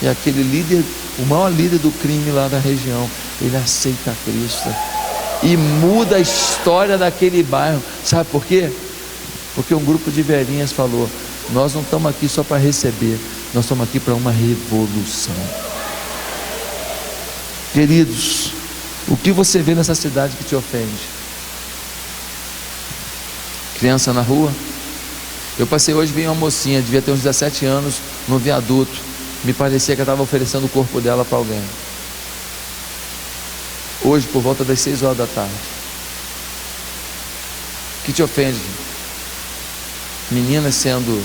E aquele líder, o maior líder do crime lá da região, ele aceita Cristo e muda a história daquele bairro. Sabe por quê? Porque um grupo de velhinhas falou: nós não estamos aqui só para receber, nós estamos aqui para uma revolução. Queridos, o que você vê nessa cidade que te ofende? Criança na rua? Eu passei hoje, vi uma mocinha, devia ter uns 17 anos, no viaduto. Me parecia que ela estava oferecendo o corpo dela para alguém. Hoje, por volta das 6 horas da tarde. O que te ofende? Meninas sendo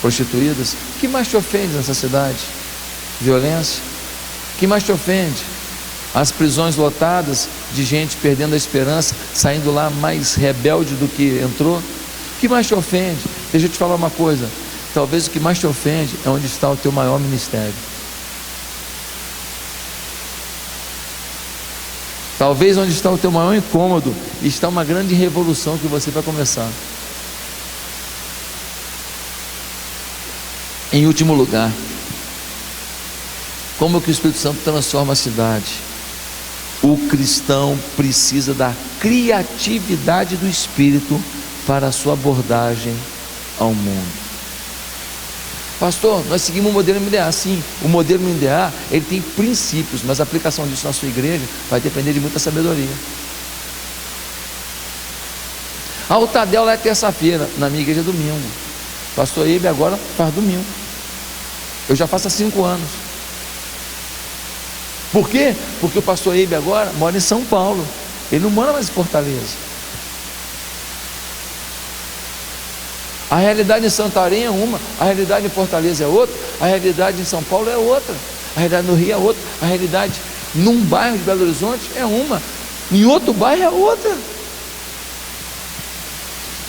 prostituídas? O que mais te ofende nessa cidade? Violência? O que mais te ofende? As prisões lotadas de gente perdendo a esperança, saindo lá mais rebelde do que entrou? O que mais te ofende? Deixa eu te falar uma coisa: talvez o que mais te ofende é onde está o teu maior ministério. Talvez onde está o teu maior incômodo está uma grande revolução que você vai começar. Em último lugar, como que o Espírito Santo transforma a cidade? O cristão precisa da criatividade do Espírito para a sua abordagem ao mundo. Pastor, nós seguimos o modelo MDA. Sim, o modelo MDA, ele tem princípios, mas a aplicação disso na sua igreja vai depender de muita sabedoria. O Tadel lá é terça-feira, na minha igreja é domingo. Pastor Eibe agora faz domingo. Eu já faço há 5 anos. Por quê? Porque o pastor Eibe agora mora em São Paulo. Ele não mora mais em Fortaleza. A realidade em Santarém é uma, a realidade em Fortaleza é outra, a realidade em São Paulo é outra, a realidade no Rio é outra, a realidade num bairro de Belo Horizonte é uma, em outro bairro é outra.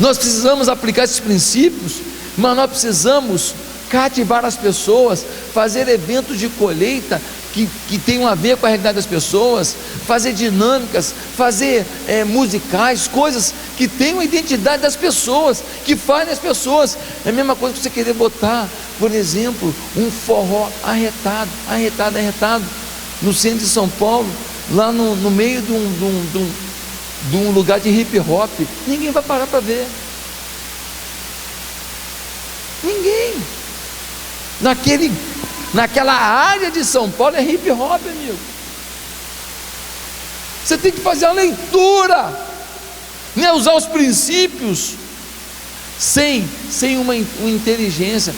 Nós precisamos aplicar esses princípios, mas nós precisamos cativar as pessoas, fazer eventos de colheita que tenham a ver com a realidade das pessoas, fazer dinâmicas, fazer musicais, coisas que tenham a identidade das pessoas, que falem as pessoas. É a mesma coisa que você querer botar, por exemplo, um forró arretado, no centro de São Paulo, lá no meio de um lugar de hip hop. Ninguém vai parar para ver. Ninguém. Naquela área de São Paulo é hip hop, amigo. Você tem que fazer a leitura, né? Usar os princípios sem uma inteligência.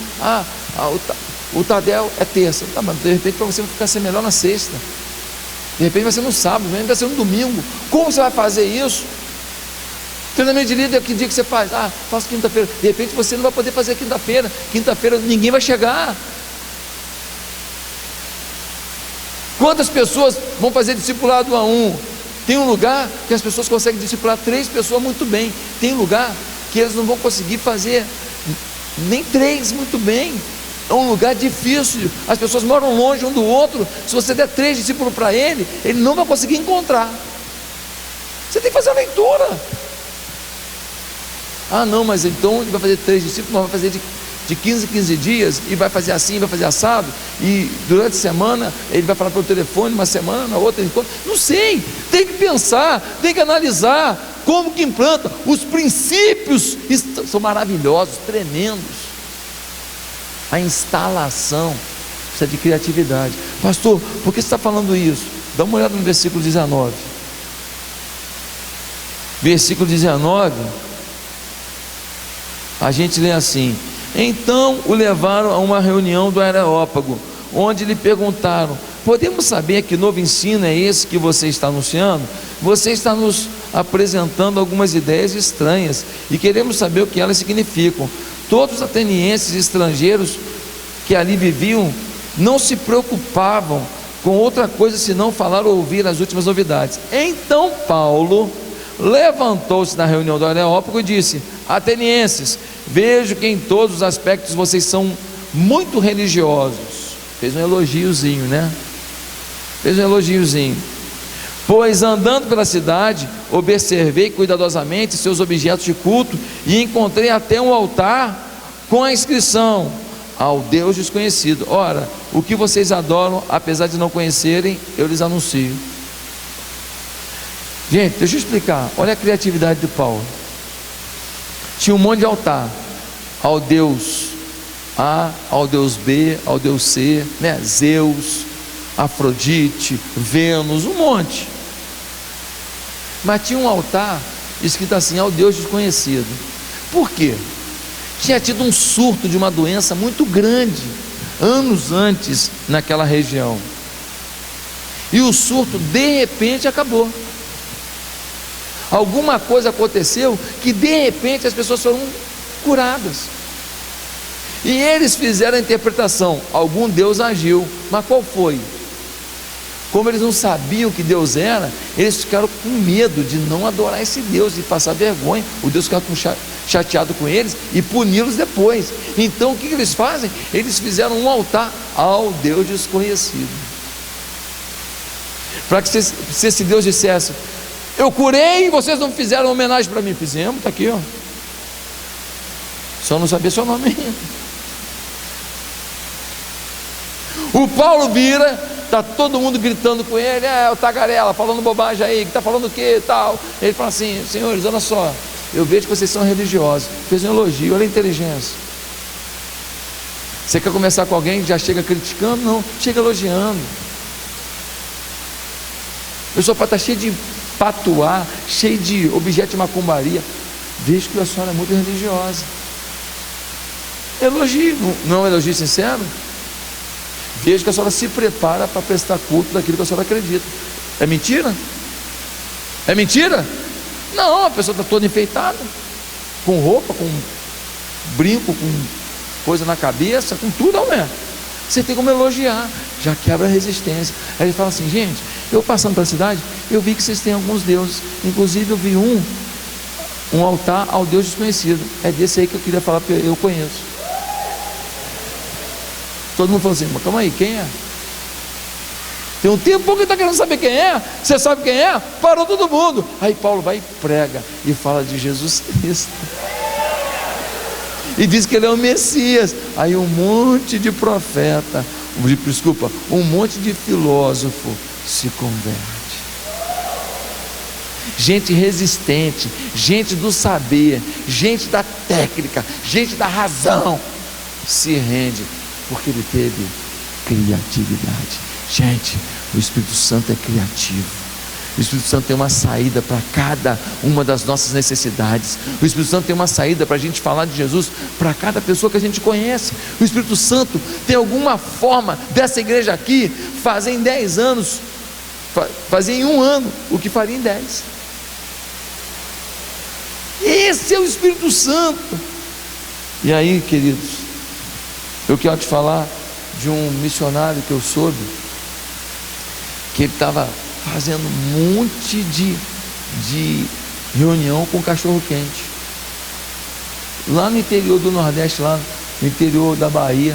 O Tadel é terça, tá, mas de repente para você ficar ser melhor na sexta, de repente vai ser no sábado, de repente vai ser no domingo. Como você vai fazer isso? Treinamento de líder, que dia que você faz? Faço quinta-feira. De repente você não vai poder fazer quinta-feira. Quinta-feira ninguém vai chegar. Quantas pessoas vão fazer discipulado a 1? Tem um lugar que as pessoas conseguem discipular 3 pessoas muito bem. Tem lugar que eles não vão conseguir fazer nem 3 muito bem. É um lugar difícil. As pessoas moram longe um do outro. Se você der 3 discípulos para ele não vai conseguir encontrar. Você tem que fazer a leitura. Não, mas então ele vai fazer 3 discípulos, mas vai fazer de 15 em 15 dias, e vai fazer assim, vai fazer assado, e durante a semana ele vai falar pelo telefone, uma semana, na outra, não sei, tem que pensar, tem que analisar, como que implanta. Os princípios são maravilhosos, tremendos. A instalação precisa de criatividade. Pastor, por que você está falando isso? Dá uma olhada no versículo 19. Versículo 19, a gente lê assim: então o levaram a uma reunião do Areópago, onde lhe perguntaram: podemos saber que novo ensino é esse que você está anunciando? Você está nos apresentando algumas ideias estranhas e queremos saber o que elas significam. Todos os atenienses e estrangeiros que ali viviam não se preocupavam com outra coisa senão falar ou ouvir as últimas novidades. Então Paulo levantou-se na reunião do Areópago e disse: atenienses, vejo que em todos os aspectos vocês são muito religiosos. Fez um elogiozinho, né? Fez um elogiozinho. Pois andando pela cidade, observei cuidadosamente seus objetos de culto e encontrei até um altar com a inscrição: ao Deus desconhecido. Ora, o que vocês adoram, apesar de não conhecerem, eu lhes anuncio. Gente, deixa eu explicar. Olha a criatividade de Paulo. Tinha um monte de altar: ao Deus A, ao Deus B, ao Deus C, né? Zeus, Afrodite, Vênus, um monte. Mas tinha um altar escrito assim: ao Deus desconhecido. Por quê? Tinha tido um surto de uma doença muito grande anos antes naquela região, e o surto de repente acabou. Alguma coisa aconteceu que de repente as pessoas foram curadas, e eles fizeram a interpretação: algum Deus agiu. Mas qual foi? Como eles não sabiam que Deus era, eles ficaram com medo de não adorar esse Deus e passar vergonha. O Deus ficava chateado com eles e puni-los depois. Então o que eles fazem? Eles fizeram um altar ao Deus desconhecido, para que se esse Deus dissesse: eu curei e vocês não fizeram homenagem para mim. Fizemos, está aqui, ó. Só não sabia seu nome ainda. O Paulo vira, está todo mundo gritando com ele: o tagarela, falando bobagem aí, que está falando o que e tal. Ele fala assim: senhores, olha só, eu vejo que vocês são religiosos. Fez um elogio, olha a inteligência. Você quer conversar com alguém que já chega criticando? Não, chega elogiando. A pessoa pode estar cheia de patuá, cheio de objeto de macumbaria. Vejo que a senhora é muito religiosa. Elogio, não é um elogio sincero? Vejo que a senhora se prepara para prestar culto daquilo que a senhora acredita. É mentira? É mentira? Não, a pessoa está toda enfeitada, com roupa, com brinco, com coisa na cabeça, com tudo, não é? Você tem como elogiar, já quebra a resistência. Aí ele fala assim: gente, eu passando pela cidade, eu vi que vocês têm alguns deuses, inclusive eu vi um altar ao Deus desconhecido. É desse aí que eu queria falar, porque eu conheço. Todo mundo falou assim: mas calma aí, quem é? Tem um tempo que está querendo saber quem é. Você sabe quem é? Parou todo mundo. Aí Paulo vai e prega e fala de Jesus Cristo e diz que ele é o Messias. Aí um monte de profeta, um monte de filósofo se converte. Gente resistente, gente do saber, gente da técnica, gente da razão se rende, porque ele teve criatividade. Gente, o Espírito Santo é criativo. O Espírito Santo tem uma saída para cada uma das nossas necessidades. O Espírito Santo tem uma saída para a gente falar de Jesus para cada pessoa que a gente conhece. O Espírito Santo tem alguma forma dessa igreja aqui fazer em 10 anos, fazer em 1 ano o que faria em 10. Esse é o Espírito Santo. E aí, queridos, eu quero te falar de um missionário que eu soube, que ele estava fazendo um monte de reunião com cachorro quente lá no interior do Nordeste, lá no interior da Bahia.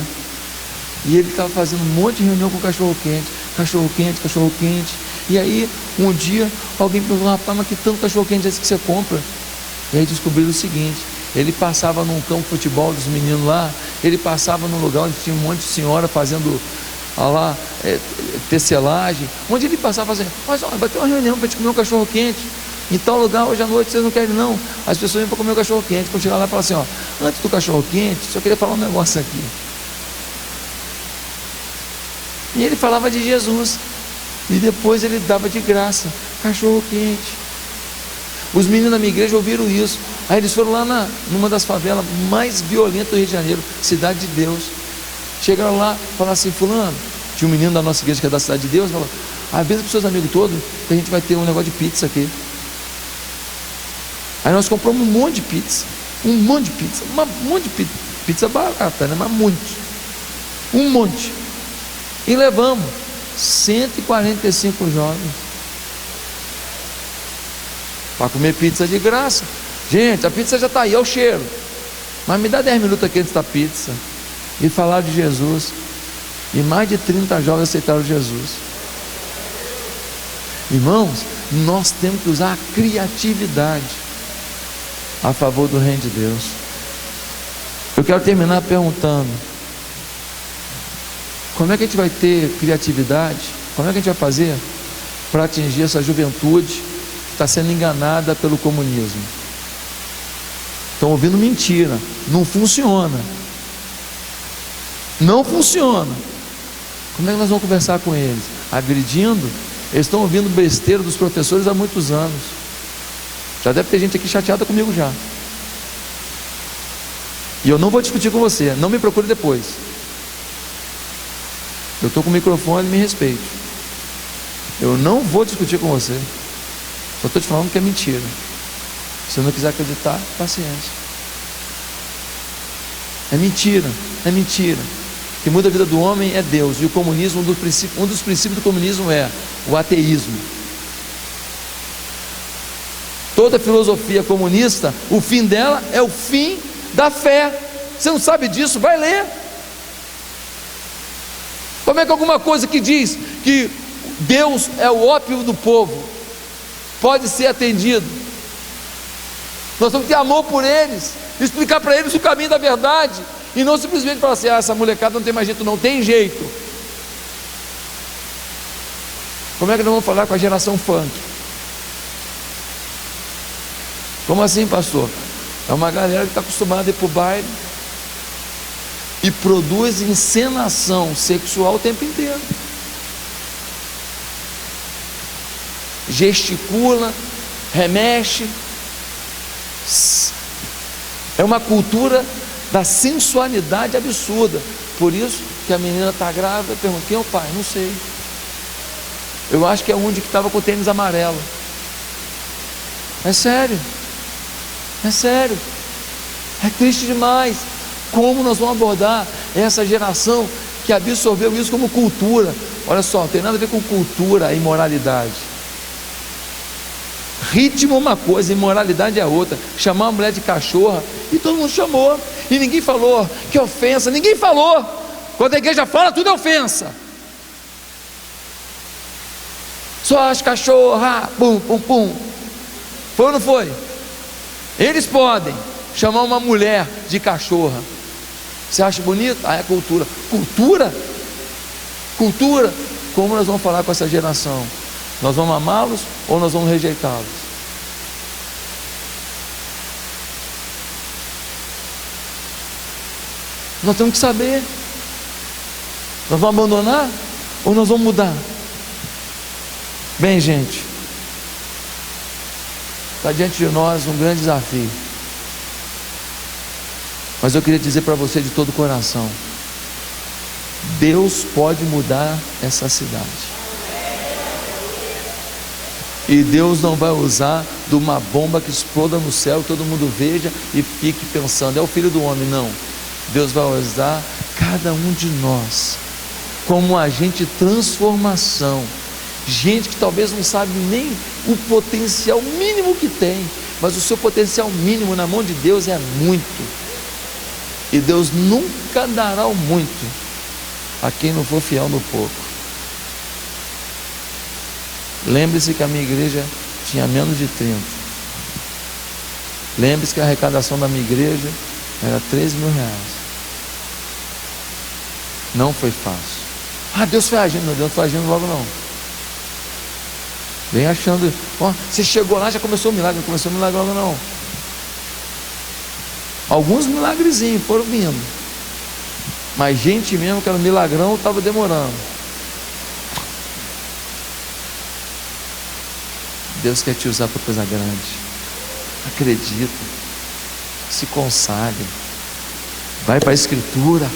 E ele estava fazendo um monte de reunião com cachorro quente, cachorro quente, cachorro quente. E aí um dia alguém perguntou: rapaz, mas que tanto cachorro quente é esse que você compra? E aí descobriram o seguinte: ele passava num campo de futebol dos meninos lá, ele passava num lugar onde tinha um monte de senhora fazendo tecelagem, onde ele passava assim: mas ó, vai ter uma reunião para a gente comer um cachorro quente em tal lugar hoje à noite, vocês não querem não? As pessoas iam para comer o cachorro quente. Quando chegar lá, fala assim: ó, antes do cachorro quente, só queria falar um negócio aqui. E ele falava de Jesus, e depois ele dava de graça cachorro quente. Os meninos da minha igreja ouviram isso. Aí eles foram lá numa das favelas mais violentas do Rio de Janeiro, Cidade de Deus. Chegaram lá, falaram assim: fulano, tinha um menino da nossa igreja que é da Cidade de Deus, falou: avisa para os seus amigos todos que a gente vai ter um negócio de pizza aqui. Aí nós compramos um monte de pizza, um monte de pizza, pizza barata, né? Mas um monte, e levamos 145 jovens para comer pizza de graça. Gente, a pizza já está aí, é o cheiro, mas me dá 10 minutos aqui antes da pizza. E falaram de Jesus, e mais de 30 jovens aceitaram Jesus. Irmãos, nós temos que usar a criatividade a favor do reino de Deus. Eu quero terminar perguntando: como é que a gente vai ter criatividade? Como é que a gente vai fazer para atingir essa juventude que está sendo enganada pelo comunismo? Estão ouvindo mentira, não funciona. Não funciona. Como é que nós vamos conversar com eles? Agredindo? Eles estão ouvindo besteira dos professores há muitos anos. Já deve ter gente aqui chateada comigo já. E eu não vou discutir com você, não me procure depois. Eu estou com o microfone, me respeite. Eu não vou discutir com você. Só estou te falando que é mentira. Se não quiser acreditar, paciência. É mentira, é mentira. que muda a vida do homem é Deus. E o comunismo, um dos princípios do comunismo é o ateísmo. Toda filosofia comunista, o fim dela é o fim da fé. Você não sabe disso? Vai ler. Como é que alguma coisa que diz que Deus é o ópio do povo pode ser atendido? Nós temos que ter amor por eles, explicar para eles o caminho da verdade, e não simplesmente falar assim: essa molecada não tem mais jeito. Não tem jeito. Como é que nós vamos falar com a geração funk? Como assim, pastor? É uma galera que está acostumada a ir para o baile e produz encenação sexual o tempo inteiro, gesticula, remexe. É uma cultura da sensualidade absurda. Por isso que a menina está grávida e pergunta: quem é o pai? Não sei. Eu acho que é um que estava com o tênis amarelo. É sério. É sério. É triste demais. Como nós vamos abordar essa geração que absorveu isso como cultura? Olha só, não tem nada a ver com cultura e imoralidade. Ritmo é uma coisa, imoralidade é outra. Chamar uma mulher de cachorra, e todo mundo chamou, e ninguém falou que ofensa. Ninguém falou. Quando a igreja fala, tudo é ofensa. Só as cachorra, pum, pum, pum. Foi ou não foi? Eles podem chamar uma mulher de cachorra. Você acha bonito? Ah, é cultura. Cultura? Cultura? Como nós vamos falar com essa geração? Nós vamos amá-los ou nós vamos rejeitá-los? Nós temos que saber. Nós vamos abandonar ou nós vamos mudar? Bem, gente, está diante de nós um grande desafio. Mas eu queria dizer para você de todo o coração: Deus pode mudar essa cidade. E Deus não vai usar de uma bomba que exploda no céu, todo mundo veja e fique pensando: é o filho do homem. Não. Deus vai usar cada um de nós como um agente de transformação. Gente que talvez não sabe nem o potencial mínimo que tem, mas o seu potencial mínimo na mão de Deus é muito. E Deus nunca dará o muito a quem não for fiel no pouco. Lembre-se que a minha igreja tinha menos de 30. Lembre-se que a arrecadação da minha igreja era 13 mil reais. Não foi fácil. Ah, Deus foi agindo. Deus não foi agindo logo não. Vem achando: ó, você chegou lá, já começou o milagre. Não começou o milagre logo não. Alguns milagrezinhos foram vindo, mas gente mesmo que era um milagrão estava demorando. Deus quer te usar para coisa grande. Acredita. Se consagre. Vai para a Escritura.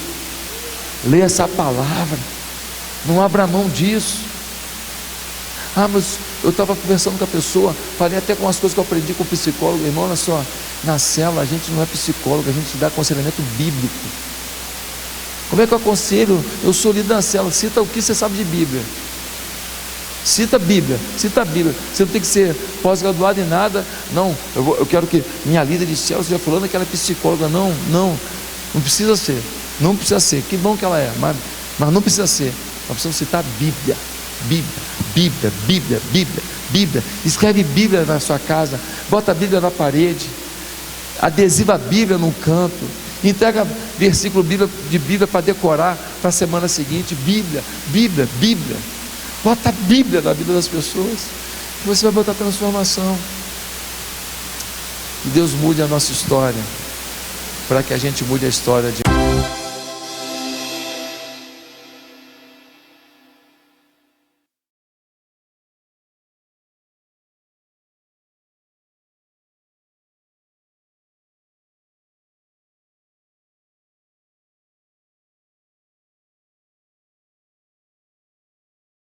Lê essa palavra. Não abra mão disso. Ah, mas eu estava conversando com a pessoa, falei até com as coisas que eu aprendi com o psicólogo. Irmão, olha só, na célula a gente não é psicólogo, a gente dá aconselhamento bíblico. Como é que eu aconselho? Eu sou líder da célula. Cita o que você sabe de Bíblia. Cita a Bíblia, cita a Bíblia. Você não tem que ser pós-graduado em nada. Não, eu quero que minha líder de célula seja fulana que ela é psicóloga. Não precisa ser. Não precisa ser. Que bom que ela é, mas não precisa ser. Nós precisamos citar a Bíblia. Bíblia. Escreve Bíblia na sua casa. Bota a Bíblia na parede. Adesiva a Bíblia num canto. Entrega versículo de Bíblia para decorar para a semana seguinte. Bíblia. Bota a Bíblia na vida das pessoas, que você vai botar transformação. Que Deus mude a nossa história, para que a gente mude a história de